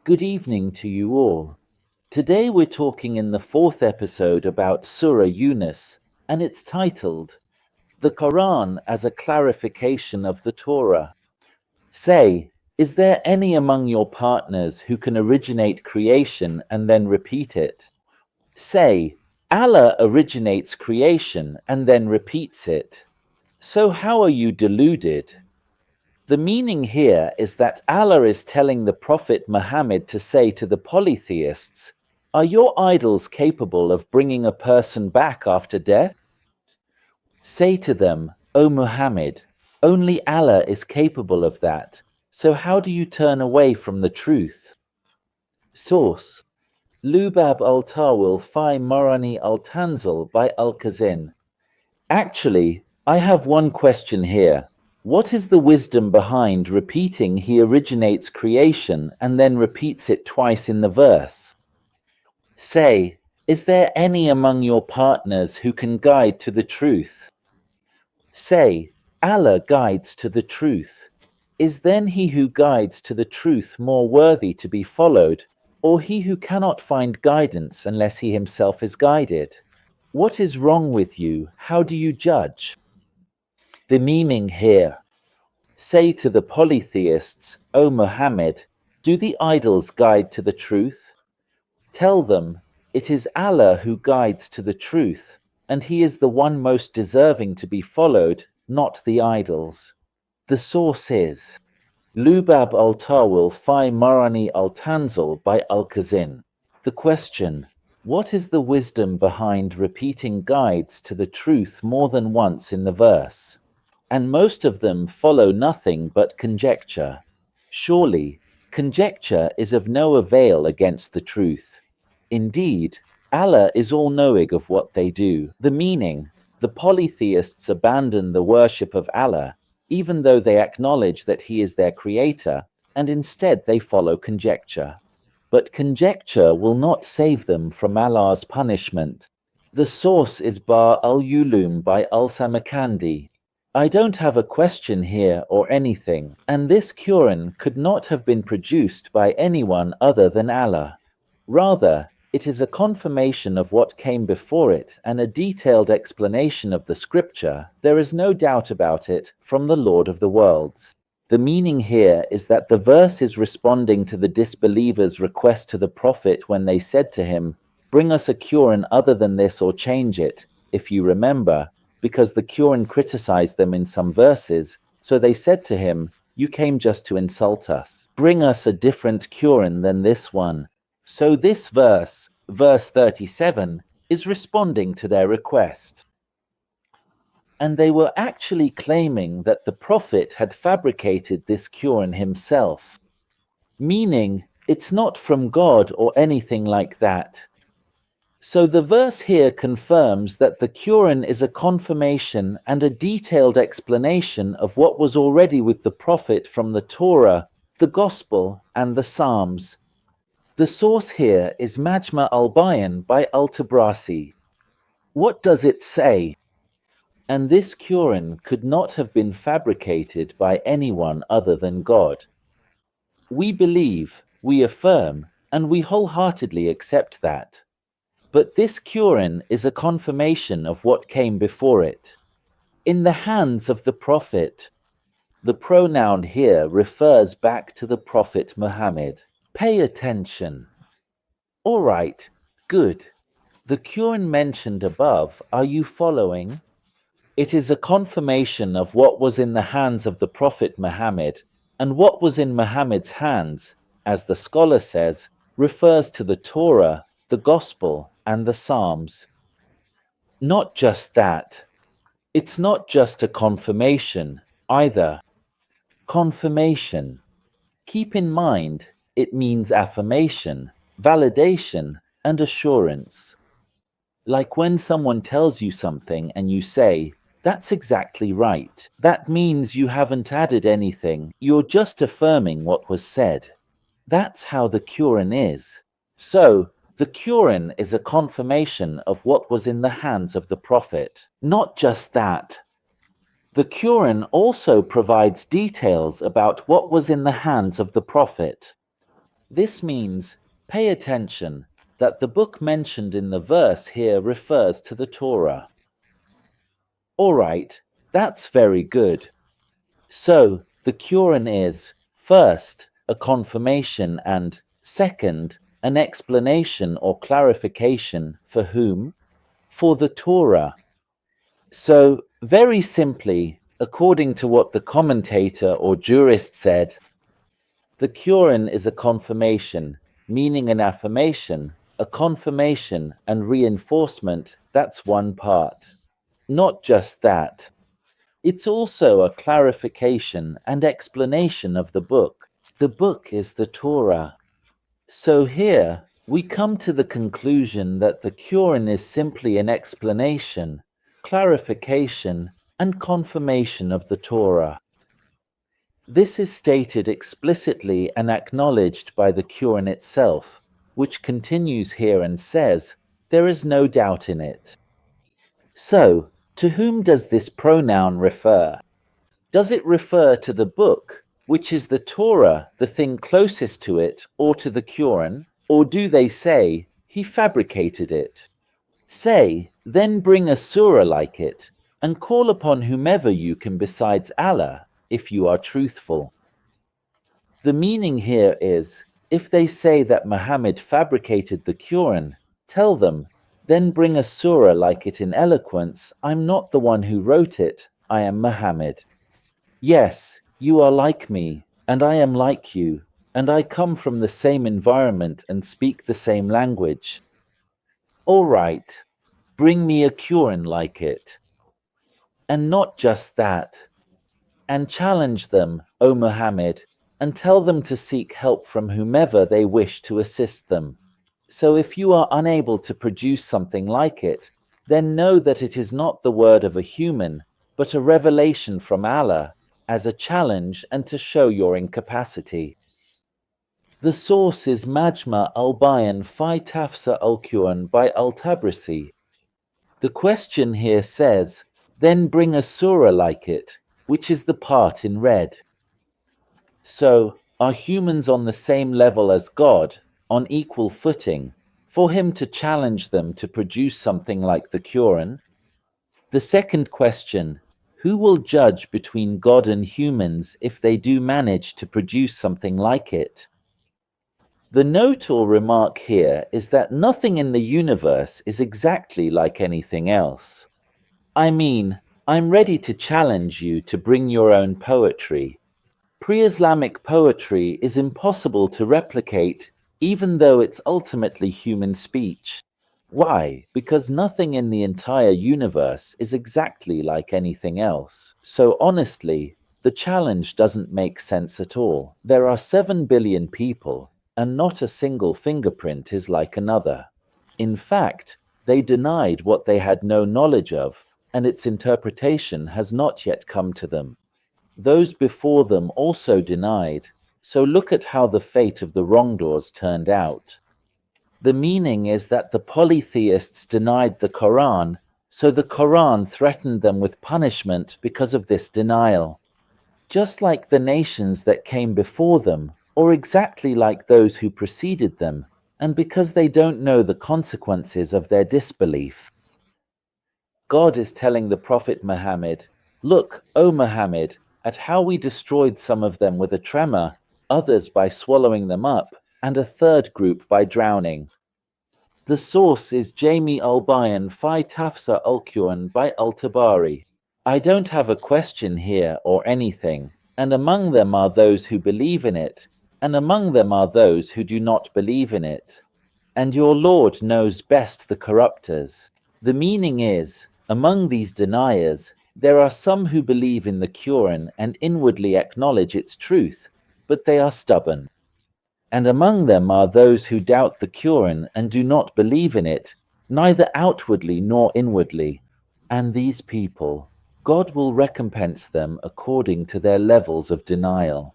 Good evening to you all. Today we're talking in the fourth episode about Surah Yunus, and it's titled, The Quran as a Clarification of the Torah. Say, is there any among your partners who can originate creation and then repeat it? Say, Allah originates creation and then repeats it. So how are you deluded? The meaning here is that Allah is telling the Prophet Muhammad to say to the polytheists, are your idols capable of bringing a person back after death? Say to them, O Muhammad, only Allah is capable of that, so how do you turn away from the truth? Source: Lubab al-Tawil fi Marani al-Tanzil by Al-Kazin. Actually, I have one question here. What is the wisdom behind repeating he originates creation and then repeats it twice in the verse? Say, is there any among your partners who can guide to the truth? Say, Allah guides to the truth. Is then he who guides to the truth more worthy to be followed, or he who cannot find guidance unless he himself is guided? What is wrong with you? How do you judge? The meaning here: say to the polytheists, O Muhammad, do the idols guide to the truth? Tell them, it is Allah who guides to the truth, and he is the one most deserving to be followed, not the idols. The source is Lubab al-Tawil fi Marani al-Tanzil by Al-Kazin. The question: what is the wisdom behind repeating guides to the truth more than once in the verse? And most of them follow nothing but conjecture. Surely, conjecture is of no avail against the truth. Indeed, Allah is all-knowing of what they do. The meaning: the polytheists abandon the worship of Allah, even though they acknowledge that He is their creator, and instead they follow conjecture. But conjecture will not save them from Allah's punishment. The source is Bar al-Ulum by al-Samarkandi. I don't have a question here or anything, and this Quran could not have been produced by anyone other than Allah. Rather, it is a confirmation of what came before it and a detailed explanation of the scripture, there is no doubt about it, from the Lord of the worlds. The meaning here is that the verse is responding to the disbelievers' request to the Prophet when they said to him, bring us a Quran other than this or change it, if you remember, because the Quran criticized them in some verses, so they said to him, you came just to insult us. Bring us a different Quran than this one. So this verse 37, is responding to their request. And they were actually claiming that the Prophet had fabricated this Quran himself, meaning it's not from God or anything like that. So the verse here confirms that the Quran is a confirmation and a detailed explanation of what was already with the Prophet from the Torah, the Gospel, and the Psalms. The source here is Majma al-Bayan by al-Tabrasi. What does it say? And this Quran could not have been fabricated by anyone other than God. We believe, we affirm, and we wholeheartedly accept that. But this Quran is a confirmation of what came before it. In the hands of the Prophet. The pronoun here refers back to the Prophet Muhammad. Pay attention. All right, good. The Quran mentioned above, are you following? It is a confirmation of what was in the hands of the Prophet Muhammad, and what was in Muhammad's hands, as the scholar says, refers to the Torah, the Gospel, and the Psalms. Not just that. It's not just a confirmation, either. Confirmation. Keep in mind, it means affirmation, validation, and assurance. Like when someone tells you something and you say, that's exactly right. That means you haven't added anything, you're just affirming what was said. That's how the Quran is. So, the Quran is a confirmation of what was in the hands of the Prophet. Not just that. The Quran also provides details about what was in the hands of the Prophet. This means, pay attention, that the book mentioned in the verse here refers to the Torah. Alright, that's very good. So, the Quran is, first, a confirmation and, second, an explanation or clarification for whom? For the Torah. So, very simply, according to what the commentator or jurist said, the Quran is a confirmation, meaning an affirmation, a confirmation and reinforcement, that's one part. Not just that. It's also a clarification and explanation of the book. The book is the Torah. So here, we come to the conclusion that the Quran is simply an explanation, clarification, and confirmation of the Torah. This is stated explicitly and acknowledged by the Quran itself, which continues here and says, there is no doubt in it. So, to whom does this pronoun refer? Does it refer to the book, which is the Torah, the thing closest to it, or to the Quran, or do they say, he fabricated it? Say, then bring a surah like it, and call upon whomever you can besides Allah, if you are truthful. The meaning here is, if they say that Muhammad fabricated the Quran, tell them, then bring a surah like it in eloquence. I'm not the one who wrote it, I am Muhammad. Yes, you are like me, and I am like you, and I come from the same environment and speak the same language. All right, bring me a Quran like it. And not just that. And challenge them, O Muhammad, and tell them to seek help from whomever they wish to assist them. So if you are unable to produce something like it, then know that it is not the word of a human, but a revelation from Allah, as a challenge and to show your incapacity. The source is Majma al-Bayan fi Tafsir al-Quran by al-Tabrisi. The question here says, then bring a surah like it, which is the part in red. So, are humans on the same level as God, on equal footing, for him to challenge them to produce something like the Quran? The second question, who will judge between God and humans if they do manage to produce something like it? The note or remark here is that nothing in the universe is exactly like anything else. I mean, I'm ready to challenge you to bring your own poetry. Pre-Islamic poetry is impossible to replicate, even though it's ultimately human speech. Why? Because nothing in the entire universe is exactly like anything else. So honestly, the challenge doesn't make sense at all. There are 7 billion people, and not a single fingerprint is like another. In fact, they denied what they had no knowledge of, and its interpretation has not yet come to them. Those before them also denied, so look at how the fate of the wrongdoers turned out. The meaning is that the polytheists denied the Quran, so the Quran threatened them with punishment because of this denial. Just like the nations that came before them, or exactly like those who preceded them, and because they don't know the consequences of their disbelief. God is telling the Prophet Muhammad, look, O Muhammad, at how we destroyed some of them with a tremor, others by swallowing them up, and a third group by drowning. The source is Jami al-Bayan fi Tafsir al-Quran by al-Tabari. I don't have a question here or anything, and among them are those who believe in it, and among them are those who do not believe in it. And your Lord knows best the corrupters. The meaning is, among these deniers, there are some who believe in the Quran and inwardly acknowledge its truth, but they are stubborn. And among them are those who doubt the Quran and do not believe in it, neither outwardly nor inwardly. And these people, God will recompense them according to their levels of denial.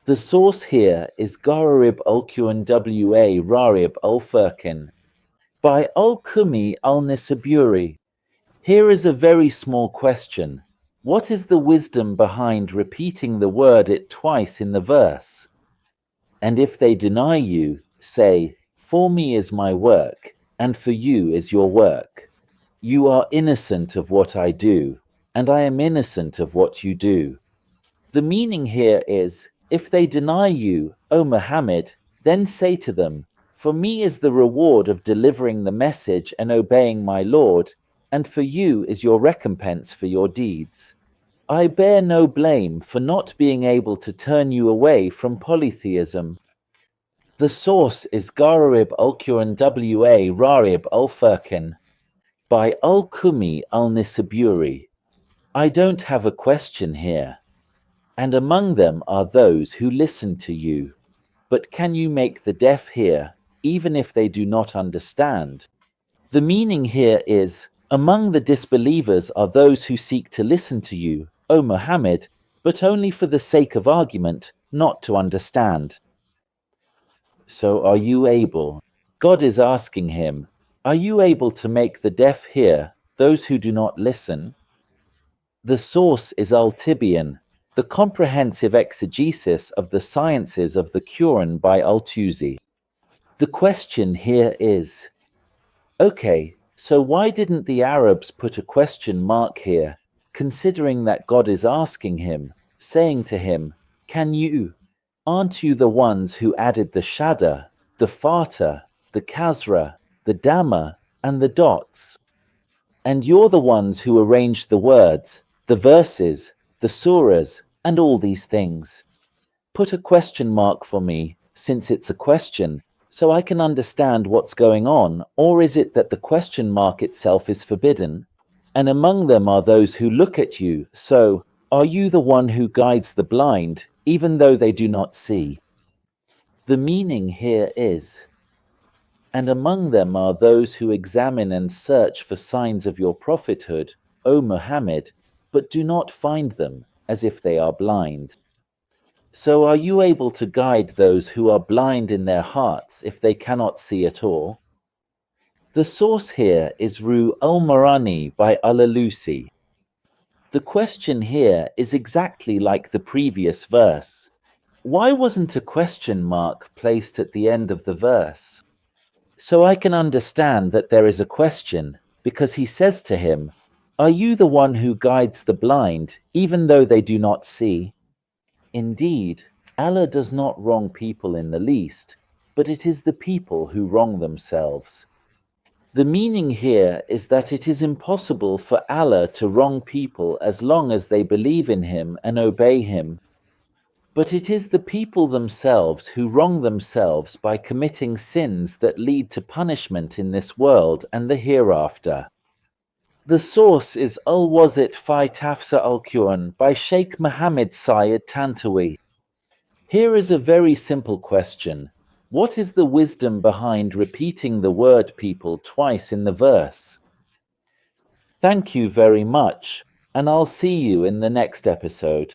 The source here is Gharib al-Quran wa Rarib al-Firkin by al-Kumi al-Nisaburi. Here is a very small question. What is the wisdom behind repeating the word it twice in the verse? And if they deny you, say, "For me is my work, and for you is your work. You are innocent of what I do, and I am innocent of what you do." The meaning here is, if they deny you, O Muhammad, then say to them, "For me is the reward of delivering the message and obeying my Lord, and for you is your recompense for your deeds. I bear no blame for not being able to turn you away from polytheism." The source is Gharib al-Quran wa Rarib al-Furqan by al-Kumi al-Nisaburi. I don't have a question here. And among them are those who listen to you. But can you make the deaf hear, even if they do not understand? The meaning here is, among the disbelievers are those who seek to listen to you, O Muhammad, but only for the sake of argument, not to understand. So are you able? God is asking him, are you able to make the deaf hear, those who do not listen? The source is Al-Tibian, the comprehensive exegesis of the sciences of the Quran by Al-Tusi. The question here is, okay, so why didn't the Arabs put a question mark here, considering that God is asking him, saying to him, aren't you the ones who added the shadda, the fata, the kasra, the dhamma, and the dots? And you're the ones who arranged the words, the verses, the surahs, and all these things. Put a question mark for me, since it's a question, so I can understand what's going on, or is it that the question mark itself is forbidden? And among them are those who look at you, so, are you the one who guides the blind, even though they do not see? The meaning here is, and among them are those who examine and search for signs of your prophethood, O Muhammad, but do not find them, as if they are blind. So are you able to guide those who are blind in their hearts if they cannot see at all? The source here is Ru al-Marani by Al-Alusi. The question here is exactly like the previous verse. Why wasn't a question mark placed at the end of the verse? So I can understand that there is a question, because he says to him, are you the one who guides the blind, even though they do not see? Indeed, Allah does not wrong people in the least, but it is the people who wrong themselves. The meaning here is that it is impossible for Allah to wrong people as long as they believe in Him and obey Him. But it is the people themselves who wrong themselves by committing sins that lead to punishment in this world and the hereafter. The source is Al-Wazit fi Tafsir al-Quran by Sheikh Mohammed Syed Tantawi. Here is a very simple question. What is the wisdom behind repeating the word people twice in the verse? Thank you very much, and I'll see you in the next episode.